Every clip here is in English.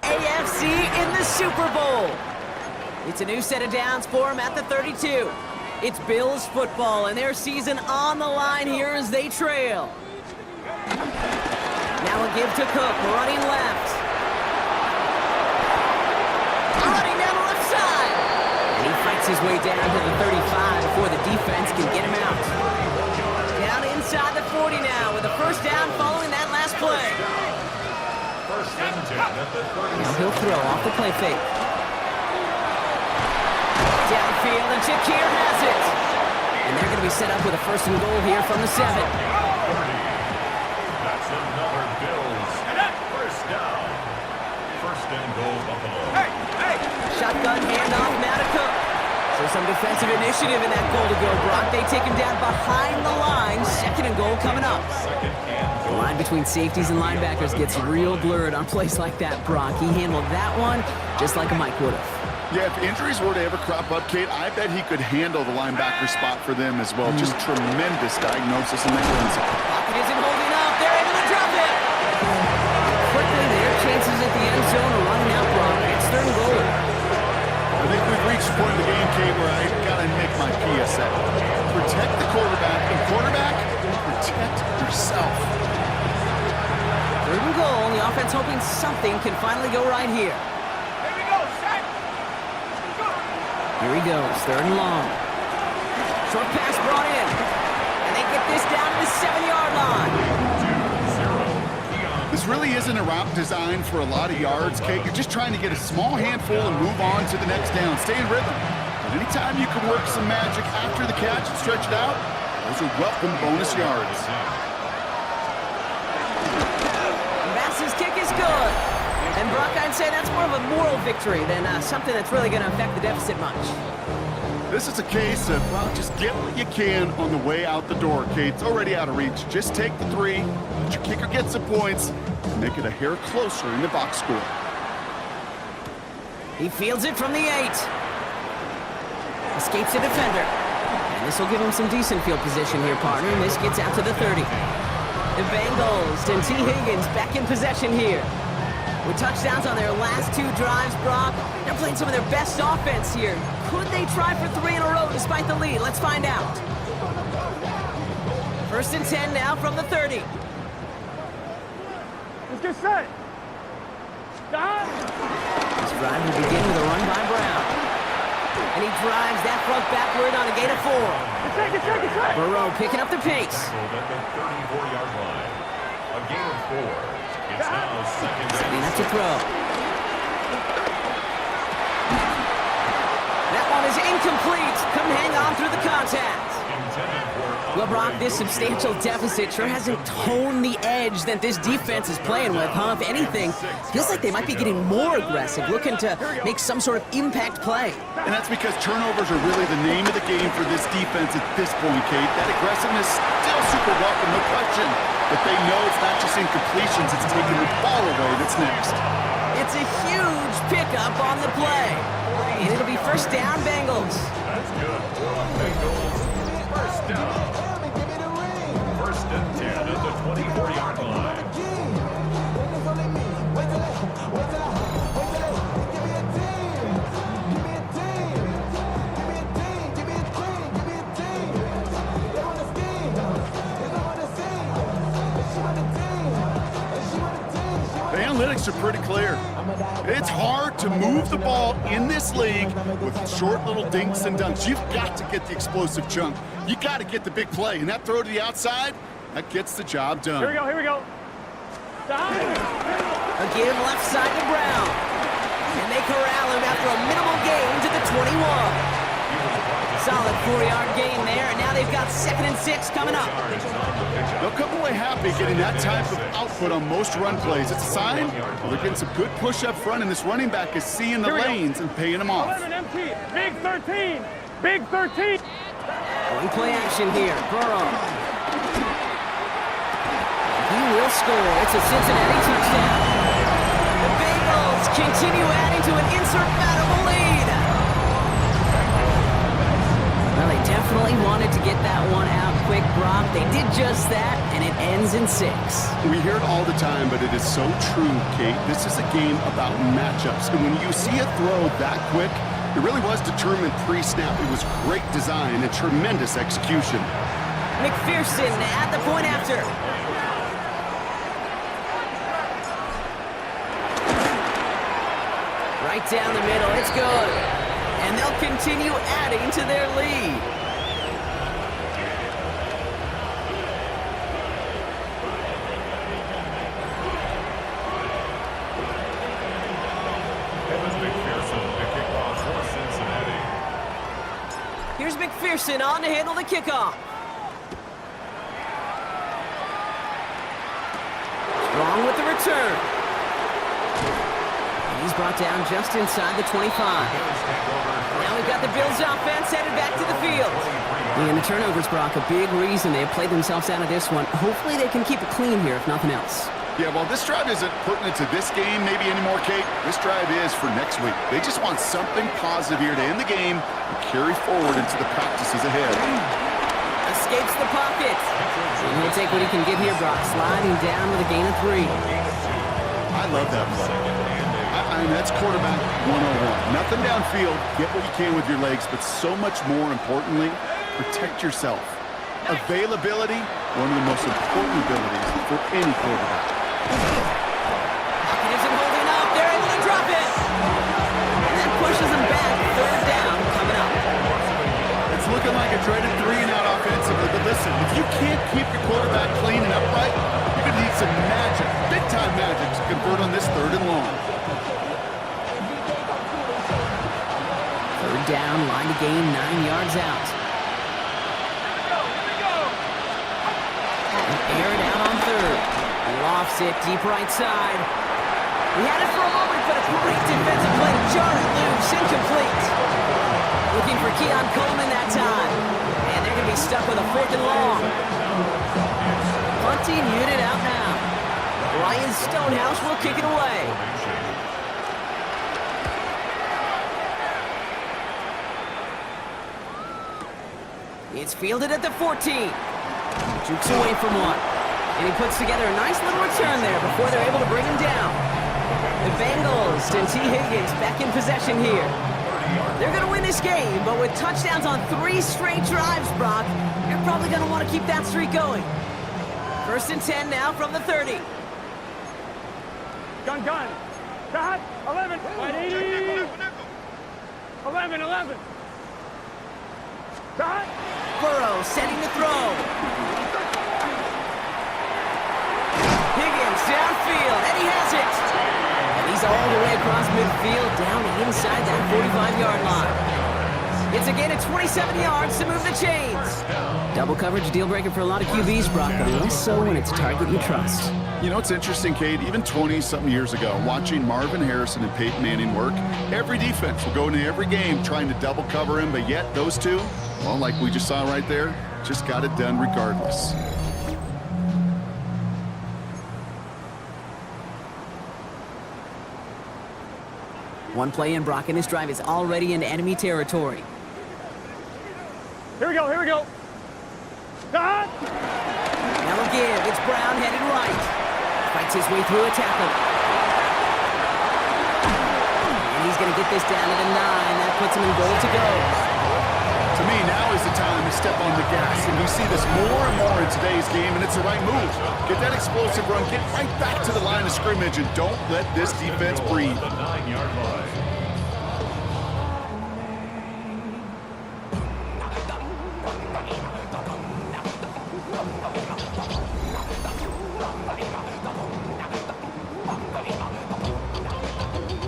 AFC in the Super Bowl. It's a new set of downs for them at the 32. It's Bills football and their season on the line here as they trail. Now a give to Cook, running left. Running down the left side. And he fights his way down to the 35 before the defense can get him out. Down inside the 40 now with a first down following that last play. Now he'll throw off the play fake. Downfield, and Shakir has it. And they're going to be set up with a first and goal here from the 7. That's another Bills. First down. First and goal, Buffalo. Shotgun handoff, now to Cook. So some defensive initiative in that goal to go, Brock. They take him down behind the line. Second and goal coming up. Second and The goal. line between safeties and linebackers gets real blurred on plays like that, Brock. He handled that one just like a Mike would have. Yeah, if injuries were to ever crop up, Kate, I bet he could handle the linebacker spot for them as well. Just tremendous diagnosis in that one. Pocket isn't holding up. They're able to drop it. Quickly, their chances at the end zone are running out, Brock. It's third and goal. I think we've reached the point of the game, Kate, where I got to make my PSA. Protect the quarterback, and quarterback, protect yourself. Third and goal, and the offense hoping something can finally go right here. Here he goes, third and long. Short pass brought in. And they get this down to the 7-yard line. This really isn't a route designed for a lot of yards, Kate. You're just trying to get a small handful and move on to the next down. Stay in rhythm. But anytime you can work some magic after the catch and stretch it out, those are welcome bonus yards. Bass's kick is good. And Brock, I'd say that's more of a moral victory than something that's really going to affect the deficit much. This is a case of, well, just get what you can on the way out the door, Kate. It's already out of reach. Just take the 3, let your kicker get some points, and make it a hair closer in the box score. He fields it from the 8. Escapes the defender. And this will give him some decent field position here, partner. And this gets out to the 30. The Bengals and T. Higgins back in possession here. With touchdowns on their last 2 drives, Brock, they're playing some of their best offense here. Could they try for 3 in a row despite the lead? Let's find out. First and 10 now from the 30. Let's get set. Stop. This drive will begin with a run by Brown. And he drives that front backward on a gain of 4. Get set. Burrow picking up the pace. At the 34-yard line. A gain of 4. It's now second Setting up and to throw. That one is incomplete. Couldn't hang on through the contact. intended for. Well, Brock, this substantial deficit sure hasn't toned the edge that this defense is playing with, huh? If anything, feels like they might be getting more aggressive, looking to make some sort of impact play. And that's because turnovers are really the name of the game for this defense at this point, Kate. That aggressiveness still super welcome, no question. But they know it's not just incompletions, it's taking the ball away that's next. It's a huge pickup on the play. And it'll be first down, Bengals. That's good. Bengals, first down. First and 10 at the 24-yard line. The analytics are pretty clear. It's hard to move the ball in this league with short little dinks and dunks. You've got to get the explosive chunk. You got to get the big play. And that throw to the outside, that gets the job done. Here we go. A give left side to Brown. And they corral him after a minimal gain to the 21. Solid 4-yard gain there, and now they've got 2nd and 6 coming up. They'll come away happy getting that type of output on most run plays. It's a sign they're getting some good push up front, and this running back is seeing the lanes and paying them off. 11 empty. Big 13. Big 13. Going play action here. Burrow. He will score. It's a Cincinnati touchdown. The Bengals continue adding to an insurmountable lead. Well, they definitely definitely wanted to get that one out quick, Brock. They did just that, and it ends in 6. We hear it all the time, but it is so true, Kate. This is a game about matchups. And when you see a throw that quick, it really was determined pre-snap. It was great design and tremendous execution. McPherson at the point after. Right down the middle, it's good. And they'll continue adding to their lead. Here's McPherson on to handle the kickoff. Strong with the return. And he's brought down just inside the 25. Now we've got the Bills offense headed back to the field. And the turnovers, Brock, a big reason they have played themselves out of this one. Hopefully they can keep it clean here, if nothing else. Yeah, well, this drive isn't pertinent to this game maybe anymore, Kate. This drive is for next week. They just want something positive here to end the game and carry forward into the practices ahead. Escapes the pocket. And he'll take what he can get here, Brock. Sliding down with a gain of 3. I love that play. I mean, that's quarterback 101. Nothing downfield. Get what you can with your legs, but so much more importantly, protect yourself. Availability, one of the most important abilities for any quarterback. Pocket isn't holding up. They're able to drop it. And that pushes them back. 3rd down coming up. It's looking like a dreaded 3-and-out offensively, but listen, if you can't keep your quarterback clean and upright, you're going to need some magic, big-time magic, to convert on this 3rd and long. 3rd down, line to gain 9 yards out. Air it out on 3rd. Lofts it deep right side. He had it for a moment, but a great defensive play. Jarred loose, incomplete. Looking for Keon Coleman that time. And they're going to be stuck with a 4th and long. Punting unit out now. Ryan Stonehouse will kick it away. It's fielded at the 14. Jukes away from one. And he puts together a nice little return there before they're able to bring him down. The Bengals and T. Higgins back in possession here. They're going to win this game, but with touchdowns on 3 straight drives, Brock, they're probably going to want to keep that streak going. 1st and 10 now from the 30. Gun. Shot. 11. 11. Shot. Burrow setting the throw. Higgins downfield, and he has it. And he's all the way across midfield, down inside that 45-yard line. It's a gain of 27 yards to move the chains. Double coverage deal breaker for a lot of QBs, Brock, but less so when it's a target you trust. You know, it's interesting, Kate, even 20-something years ago, watching Marvin Harrison and Peyton Manning work, every defense will go into every game trying to double cover him, but yet those two, well, like we just saw right there, just got it done regardless. One play in, Brock, and this drive is already into enemy territory. Here we go. Shot. Now again, it's Brown headed right. Fights his way through a tackle. And he's going to get this down to the 9. That puts him in goal to go. To me, now is the time to step on the gas, and we see this more and more in today's game, and it's the right move. Get that explosive run, get right back to the line of scrimmage, and don't let this defense breathe. The 9-yard line.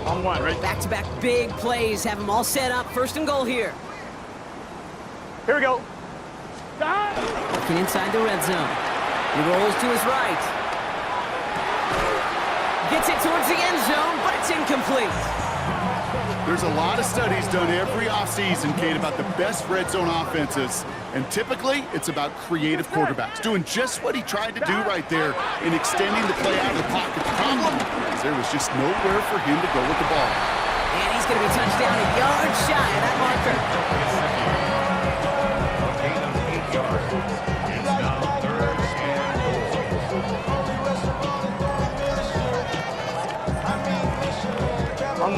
On 1, right? Back-to-back big plays have them all set up. 1st and goal here. Here we go. Shot. Looking inside the red zone. He rolls to his right. Gets it towards the end zone, but it's incomplete. There's a lot of studies done every offseason, Kate, about the best red zone offenses, and typically it's about creative quarterbacks, doing just what he tried to do right there in extending the play out of the pocket. The problem is there was just nowhere for him to go with the ball. And he's going to be touched down a yard shy of that marker.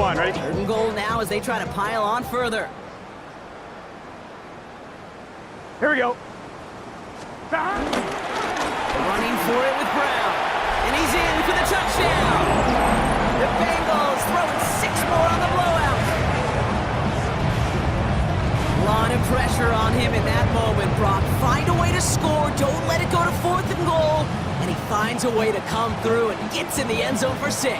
line, ready? 3rd and goal now as they try to pile on further. Here we go. Stop. Running for it with Brown. And he's in for the touchdown. The Bengals throwing 6 more on the blowout. A lot of pressure on him in that moment, Brock. Find a way to score. Don't let it go to 4th and goal. And he finds a way to come through and gets in the end zone for 6.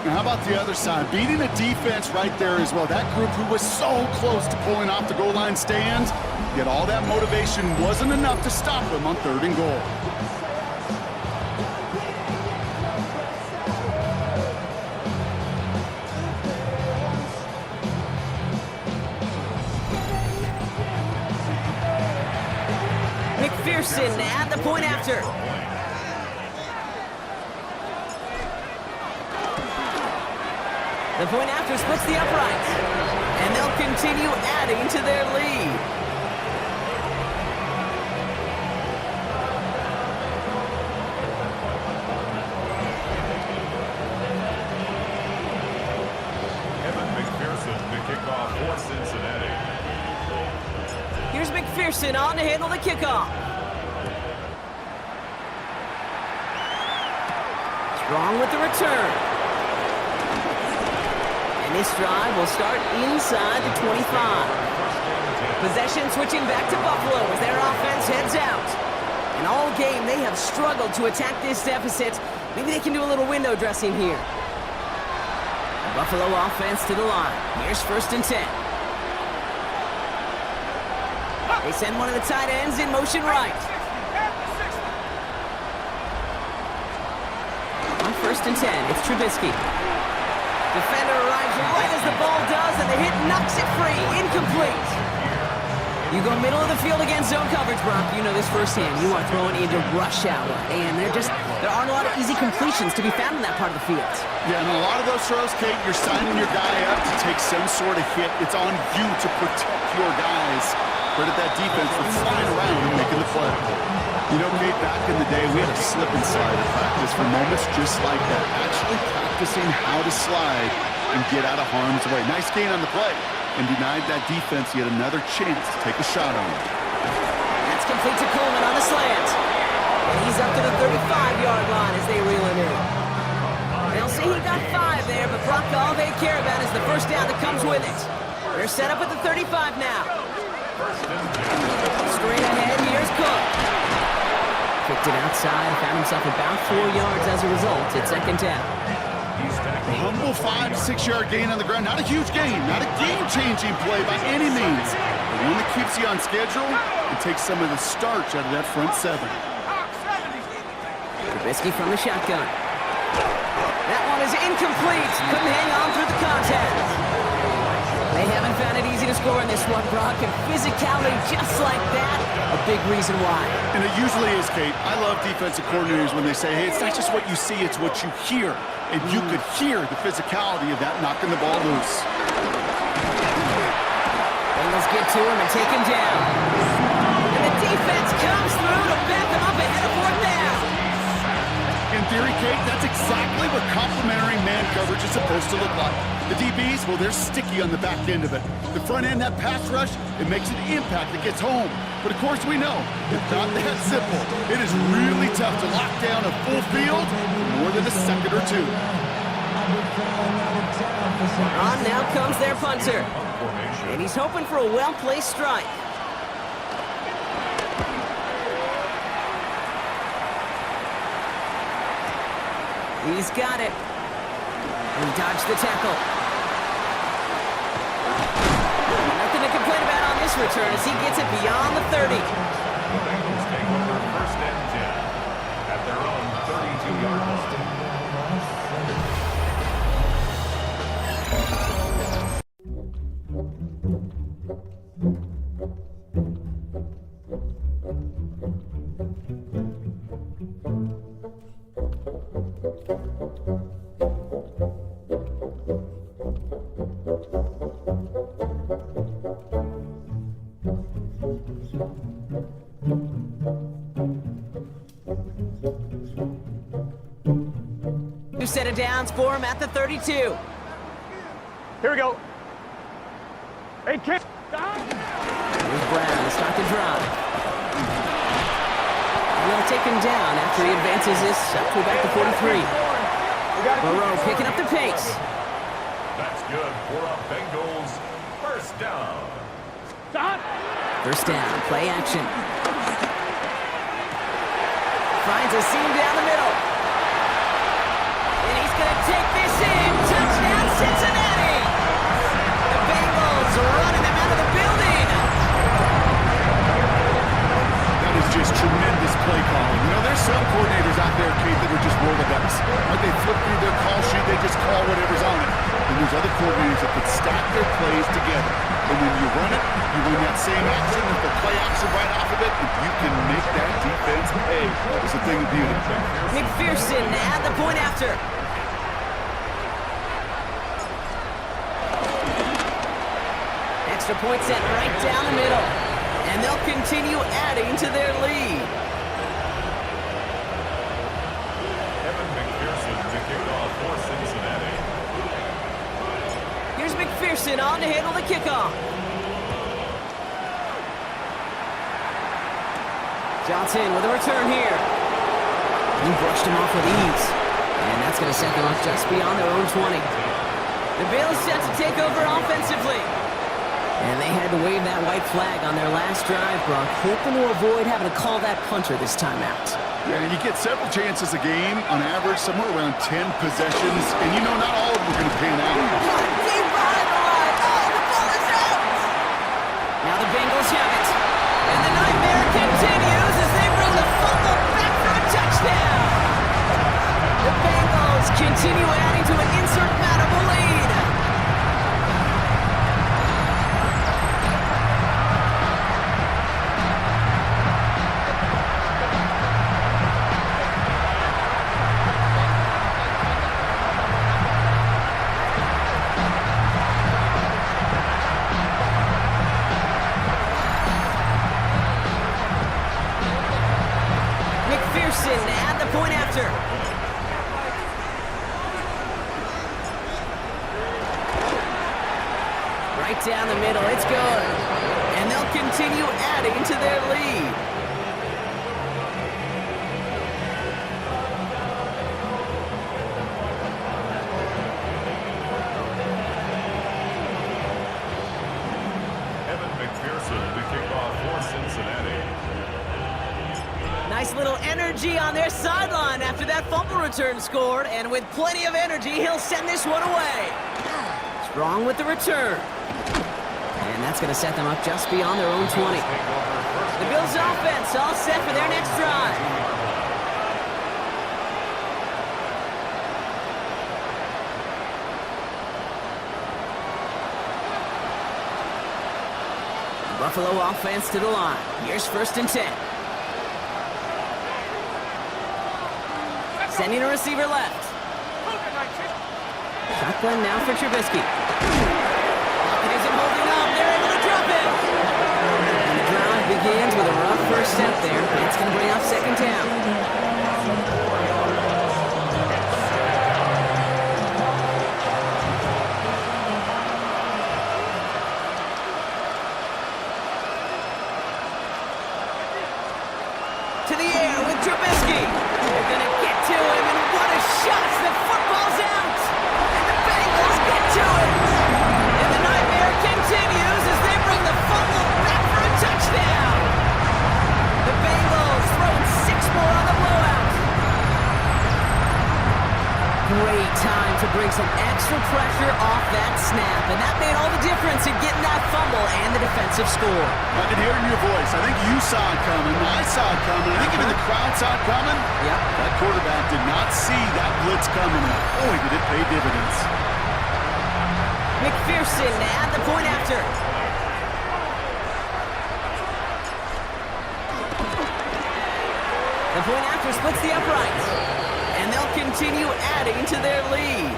Now how about the other side? Beating the defense right there as well. That group who was so close to pulling off the goal line stands, yet all that motivation wasn't enough to stop them on 3rd and goal. McPherson at the point after. The point after splits the uprights, and they'll continue adding to their lead. Evan McPherson to kick off for Cincinnati. Here's McPherson on to handle the kickoff. Strong with the return. And this drive will start inside the 25. Possession switching back to Buffalo as their offense heads out. And all game, they have struggled to attack this deficit. Maybe they can do a little window dressing here. The Buffalo offense to the line. Here's 1st and 10. They send one of the tight ends in motion right. On 1st and 10, it's Trubisky. Defender arrives right as the ball does, and the hit knocks it free. Incomplete. You go middle of the field against zone coverage, Brock. You know this firsthand. You are throwing into rush hour, and there aren't a lot of easy completions to be found in that part of the field. Yeah, and a lot of those throws, Kate, you're signing your guy up to take some sort of hit. It's on you to protect your guys. Credit that defense for flying around and making the play. You know, Kate, back in the day, we had a slip and slide practice for moments just like that. Actually practicing how to slide and get out of harm's way. Nice gain on the play, and denied that defense yet another chance to take a shot on it. That's complete to Coleman on the slant. And he's up to the 35-yard line as they reel him in. They'll say he got 5 there, but Brock, all they care about is the first down that comes with it. They're set up at the 35 now. Straight ahead, here's Cook. Kicked it outside, found himself about 4 yards as a result. It's 2nd down. A humble 5 to 6 yard gain on the ground. Not a huge gain, not a game-changing play by any means. But one that keeps you on schedule and takes some of the starch out of that front 7. Trubisky from the shotgun. That one is incomplete. Couldn't hang on through the contact. They haven't found it easy to score in this one, Brock, and physicality just like that, a big reason why. And it usually is, Kate. I love defensive coordinators when they say, hey, it's not just what you see, it's what you hear. And you could hear the physicality of that knocking the ball loose. Bengals get to him and take him down. And the defense comes through to back him up ahead of 4th down. In theory, Kate, that's exactly what complementary man coverage is supposed to look like. The DBs, well, they're sticky on the back end of it. The front end, that pass rush, it makes an impact that gets home. But of course we know, it's not that simple. It is really tough to lock down a full field for more than a second or 2. On now comes their punter. And he's hoping for a well-placed strike. He's got it. He dodged the tackle. Nothing to complain about on this return as he gets it beyond the 30. The Bengals take over 1st and 10 at their own 32-yard line. Set of downs for him at the 32. Here we go. Hey, kid. Here's Brown to start the drive. And they'll take him down after he advances this up to about the 43. Burrow picking up the pace. That's good for a Bengals first down. First down, play action. Finds a seam down the middle. And he's going to take this in. Touchdown, Cincinnati! The Bengals are running them out of the building. That is just tremendous play calling. You know, there's some coordinators out there, Kate, that are just Rolodex. Like they flip through their call sheet, they just call whatever's on it. And there's other coordinators that could stack their plays together. And when you run it, you run that same action with the play action right off of it, and you can make that defense pay. It's a thing of beauty. McPherson at the point after. Extra point set right down the middle. And they'll continue adding to their lead. Evan McPherson to kick off for Cincinnati. Here's McPherson on to handle the kickoff. Johnson with a return here. He brushed him off with ease. And that's going to set them up just beyond their own 20. The Bills set to take over offensively. And they had to wave that white flag on their last drive, Brock, hoping to avoid having to call that punter this time out. Yeah, and you get several chances a game, on average, somewhere around 10 possessions, and you know not all of them are going to pan out. Deep behind the line. Oh, the ball is out! Now the Bengals have it. And the nightmare continues as they bring the fumble back for a touchdown. The Bengals continue adding to an insurmountable lead. At the point after. Right down the middle, it's good. And they'll continue adding to their lead. Evan McPherson to kick off for Cincinnati. Nice little energy on their sideline after that fumble return scored, and with plenty of energy, he'll send this one away. Strong with the return. And that's going to set them up just beyond their own 20. The Bills offense all set for their next drive. Buffalo offense to the line. Here's 1st and 10. Sending a receiver left. Shotgun now for Trubisky. Pocket isn't holding up. They're able to drop it. And the drive begins with a rough first step there. That's going to bring up 2nd down. To the air with Trubisky. They're going to get to him, and what a shot! The football's out! And the Bengals get to it! And the nightmare continues as they bring the fumble back for a touchdown! The Bengals throwing 6 more on the blowout. Great time to bring some extra pressure off that snap, and that made all the difference in getting that fumble and the defensive score. I can hear it in your voice. I think you saw it coming. I saw it coming. I think even the crowd saw it coming. Yep. That quarterback did not see that blitz coming. Boy, did it pay dividends. McPherson at the point after. The point after splits the uprights. And they'll continue adding to their lead.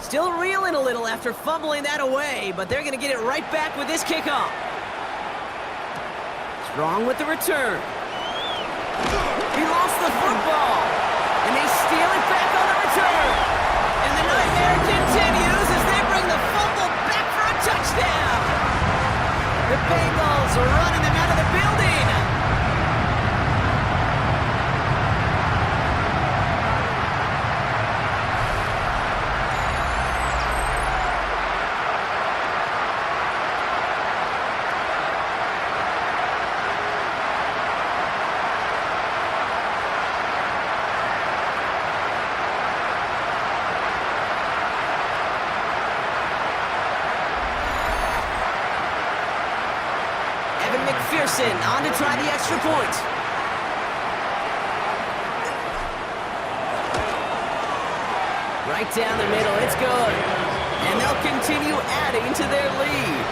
Still reeling a little after fumbling that away, but they're going to get it right back with this kickoff. Strong with the return. He lost the football, and they steal it back on the return. And the nightmare continues as they bring the fumble back for a touchdown. The Bengals are running them out of the building. On to try the extra point. Right down the middle, it's good. And they'll continue adding to their lead.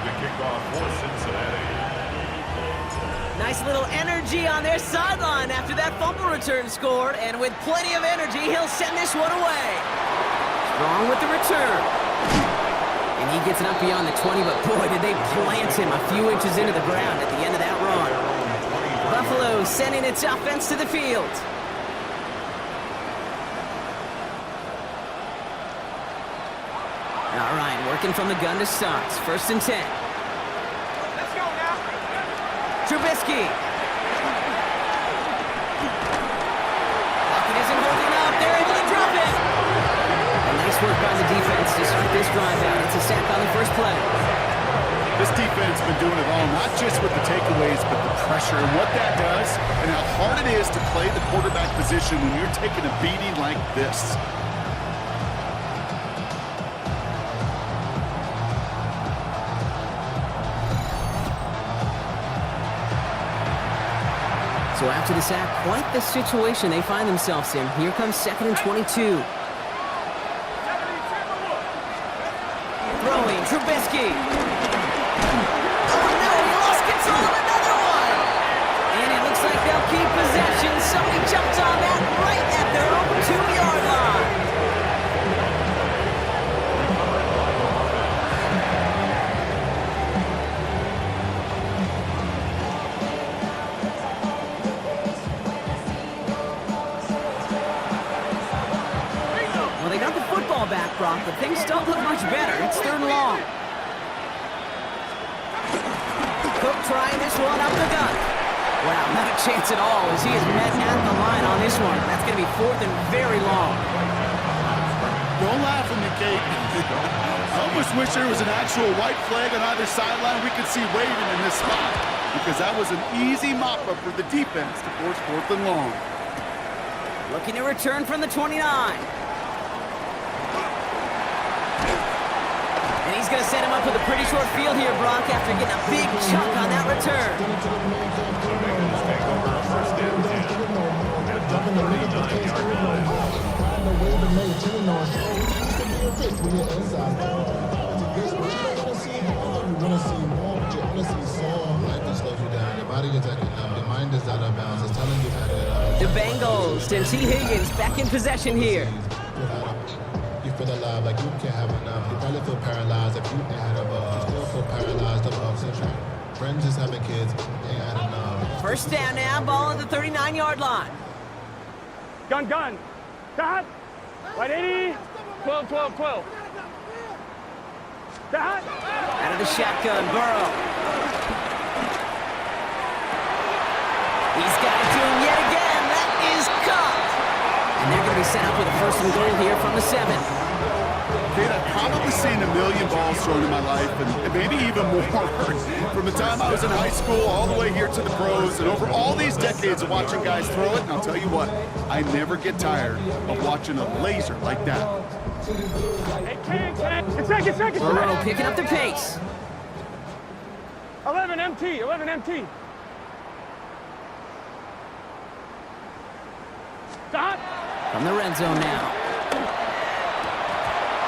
The kickoff for Cincinnati. Nice little energy on their sideline after that fumble return scored, and with plenty of energy, he'll send this one away. Strong with the return. And he gets it up beyond the 20, but boy, did they plant him a few inches into the ground at the end of that run. Buffalo sending its offense to the field. All right, working from the gun to start. 1st and 10. Let's go now. Trubisky. Lockett isn't holding up. They're able to drop it. And nice work by the defense to start this drive out. It's a sack on the first play. This defense has been doing it all, not just with the takeaways, but the pressure and what that does and how hard it is to play the quarterback position when you're taking a beating like this. So after the sack, quite the situation they find themselves in. Here comes 2nd and 22. Throwing, Trubisky. Oh no, he lost control of another one. And it looks like they'll keep possession. Somebody jumped on that right at their own 2-yard line. Back, Brock, but things don't look much better. It's 3rd and long. Cook trying this one up the gut. Wow, not a chance at all as he is met at the line on this one. That's going to be 4th and very long. Don't laugh at me, Kate. I almost wish there was an actual white flag on either sideline we could see waving in this spot, because that was an easy mop-up for the defense to force 4th and long. Looking to return from the 29. And he's going to set him up with a pretty short field here, Brock, after getting a big chunk on that return. The Bengals take over a 1st and 10 at the 39-yard line. The Bengals and T. Higgins back in possession here. You feel alive like you can't have enough. You probably feel paralyzed if you ain't had above. You still feel paralyzed above. Friends just having kids ain't had enough. 1st down now, ball at the 39-yard line. Gun. Dot. Right 80. 12. Dot. Out of the shotgun, Burrow. He's got it to him yet again. That is caught. And they're going to be set up with a 1st and goal here from the 7. Kate, I've probably seen a million balls thrown in my life, and maybe even more. From the time I was in high school all the way here to the pros, and over all these decades of watching guys throw it, and I'll tell you what, I never get tired of watching a laser like that. Hey, King. It's second. Burrow picking up the pace. 11 MT. Dot. From the red zone now.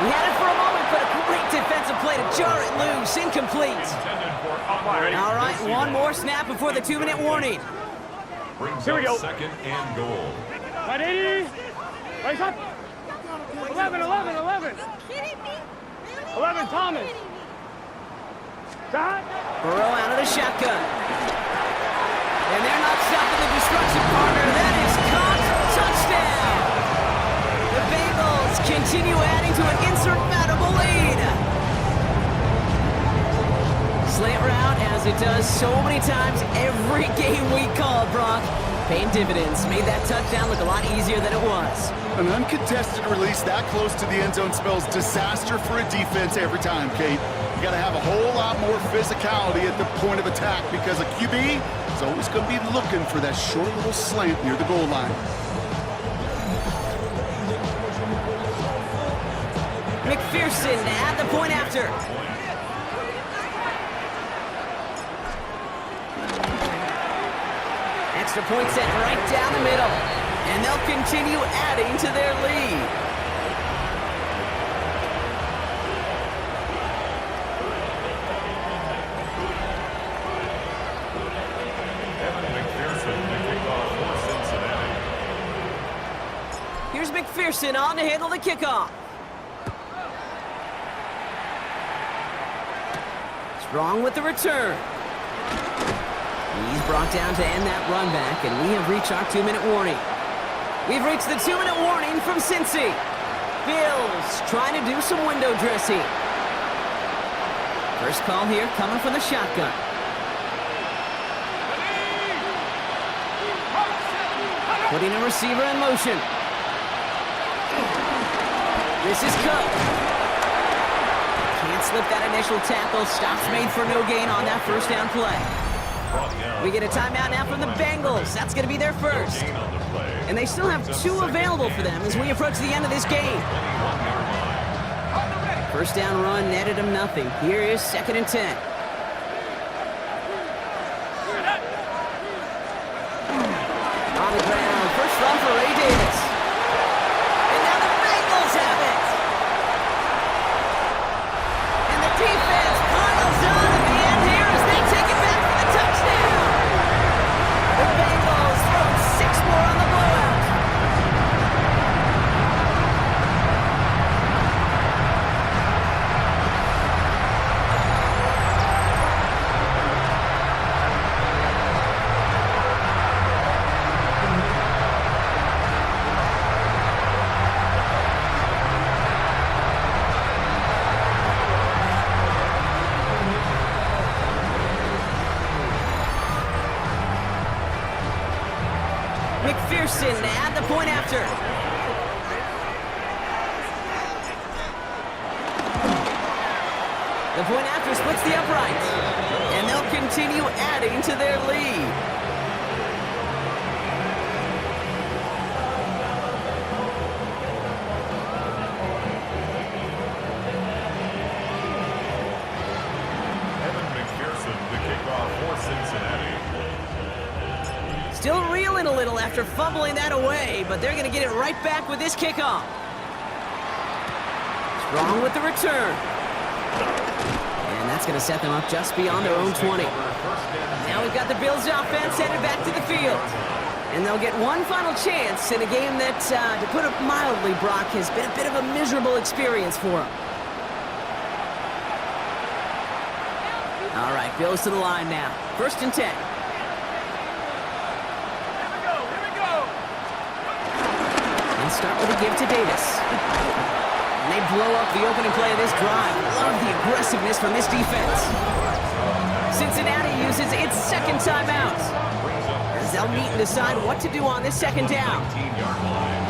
We had it for a moment, but a great defensive play to jar it loose. Incomplete. Intended for upright All right, receiver. one more snap before the 2-minute warning. Brings Here we up go. 2nd and goal. Right, 80. Right, up. 11, 11, 11. 11, Thomas. Dot. Burrow out of the shotgun. And they're not stopping the destruction, partner. That is caught. Touchdown. The Bengals continue adding to an insurmountable lead. Slant route, as it does so many times every game we call, Brock. Paying dividends. Made that touchdown look a lot easier than it was. An uncontested release that close to the end zone spells disaster for a defense every time, Kate. You got to have a whole lot more physicality at the point of attack because a QB is always going to be looking for that short little slant near the goal line. McPherson at the point after. Extra point set right down the middle. And they'll continue adding to their lead. Evan McPherson, the kickoff for Cincinnati. Here's McPherson on to handle the kickoff. Strong with the return. He's brought down to end that run back, and we have reached our 2-minute warning. We've reached the 2-minute warning from Cincy. Bills trying to do some window dressing. First call here coming from the shotgun. Putting a receiver in motion. This is Cook. Can't slip that initial tackle. Stops made for no gain on that first down play. We get a timeout now from the Bengals. That's going to be their first. Gain on the play. And they still have 2 available for them as we approach the end of this game. 21-yard line. First down run netted them nothing. Here is 2nd and 10. On the ground, first run for Ray Davis. And now the Bengals have it. And the defense piles on at the end here as they take it back for the touchdown. The Bengals throw 6 more on the blowout. McPherson at the point after. The point after splits the uprights. And they'll continue adding to their lead. Evan McPherson, the kickoff for Cincinnati. Still reeling a little after fumbling that away, but they're going to get it right back with this kickoff. Strong with the return. And that's going to set them up just beyond their own 20. Now we've got the Bills offense headed back to the field. And they'll get one final chance in a game that, to put it mildly, Brock, has been a bit of a miserable experience for them. All right, Bills to the line now. 1st and 10. Start with a give to Davis. And they blow up the opening play of this drive. Love the aggressiveness from this defense. Cincinnati uses its 2nd timeout. As they'll meet and decide what to do on this 2nd down. 19-yard line.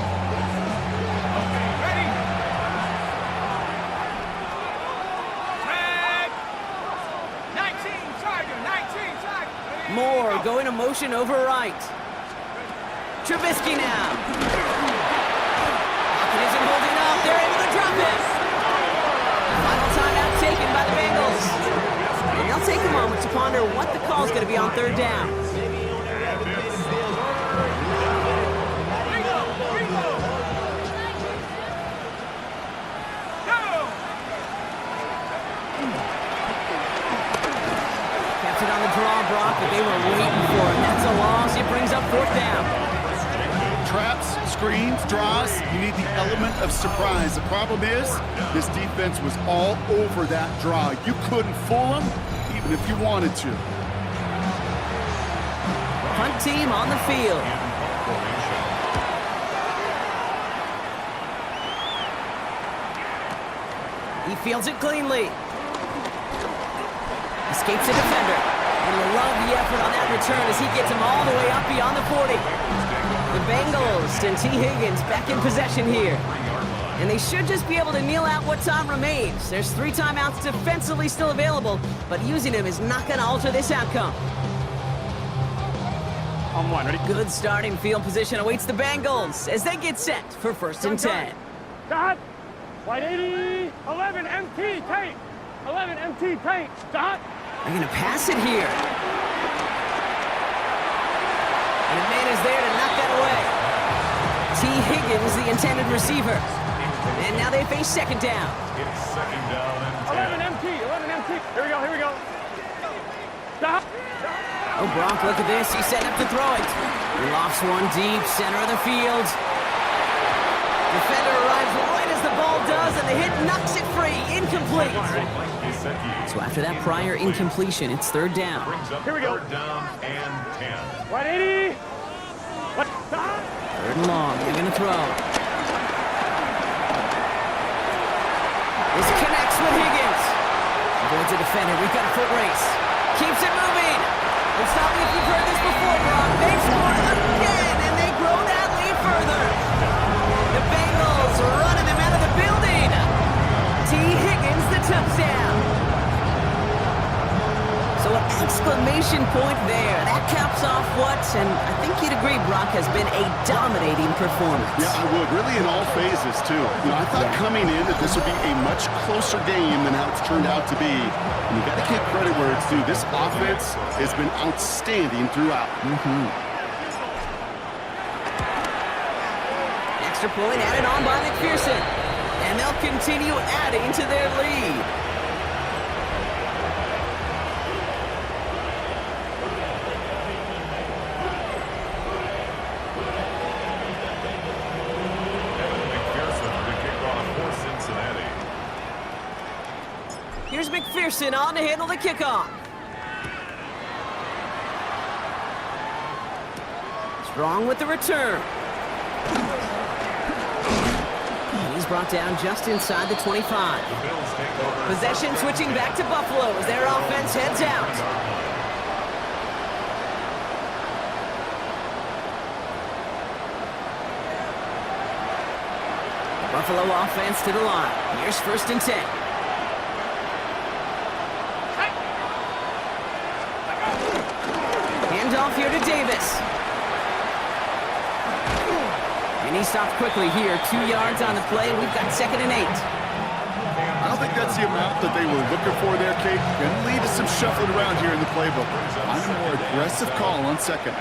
Moore going to motion over right. Trubisky now. Isn't holding up. They're able to drop it. Final timeout taken by the Bengals. And they'll take a moment to ponder what the call is going to be on 3rd down. counted on the draw, Brock, but they were waiting for it. That's a loss. It brings up 4th down. Traps, screens, draws, you need the element of surprise. The problem is, this defense was all over that draw. You couldn't fool them, even if you wanted to. Punt team on the field. He fields it cleanly. Escapes a defender. And you love the effort on that return as he gets him all the way up beyond the 40. The Bengals and T. Higgins back in possession here. And they should just be able to kneel out what time remains. There's 3 timeouts defensively still available, but using them is not going to alter this outcome. On 1, ready? Good starting field position awaits the Bengals as they get set for 1st and 10. Dot. White 80. 11 MT tank. 11 MT tank. Dot. They're going to pass it here. And a man is there to knock that away. T. Higgins, the intended receiver. And now they face 2nd down. It's 2nd down and 10. 11 MT. 11 MT. Here we go. Here we go. Dot. Oh, Brock, look at this. He's setting up to throw it. He lofts one deep, center of the field. Defender arrives right as the ball does, and the hit knocks it free. Incomplete. So after that prior incompletion, it's 3rd down. Here we go. 3rd down and 10. 180. What? 3rd and long. They're going to throw. This connects with Higgins. Avoids a defender. We've got a foot race. Keeps it moving. And stop me if you've heard this before, Brock. They scored again, and they grow that lead further. The Bengals running them out of the building. T. Higgins, the touchdown. So an exclamation point there. That caps off what, and I think you'd agree, Brock, has been a dominating performance. Yeah, I would. Really in all phases, too. You know, I thought coming in that this would be a much closer game than how it's turned out to be. And you got to give credit where it's due. This offense has been outstanding throughout. Extra point added on by McPherson. And they'll continue adding to their lead. Here's McPherson on to handle the kickoff. Strong with the return. And he's brought down just inside the 25. Possession switching back to Buffalo as their offense heads out. Buffalo offense to the line. Here's 1st and 10. Handoff here to Davis. And he stopped quickly here. 2 yards on the play. We've got 2nd and 8. I don't think that's the amount that they were looking for there, Kate. Going to lead to some shuffling around here in the playbook. I'm a more aggressive call on 2nd.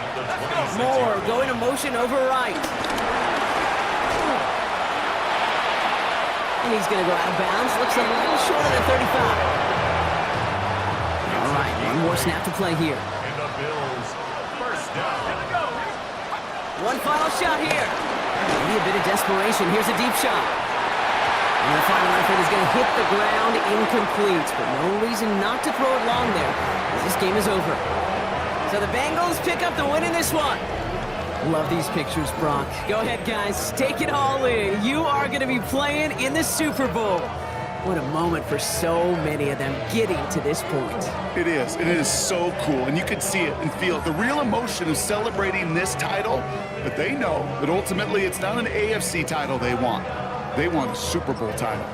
Moore going to motion over right. And he's going to go out of bounds. Looks a little short of the 35. All right, one more snap to play here. And the Bills, 1st down. One final shot here. Maybe a bit of desperation. Here's a deep shot. And the final effort is going to hit the ground incomplete. But no reason not to throw it long there, as this game is over. So the Bengals pick up the win in this one. Love these pictures, Brock. Go ahead, guys. Take it all in. You are going to be playing in the Super Bowl. What a moment for so many of them getting to this point. It is, and it is so cool, and you can see it and feel it. The real emotion is celebrating this title, but they know that ultimately it's not an AFC title they want. They want a Super Bowl title.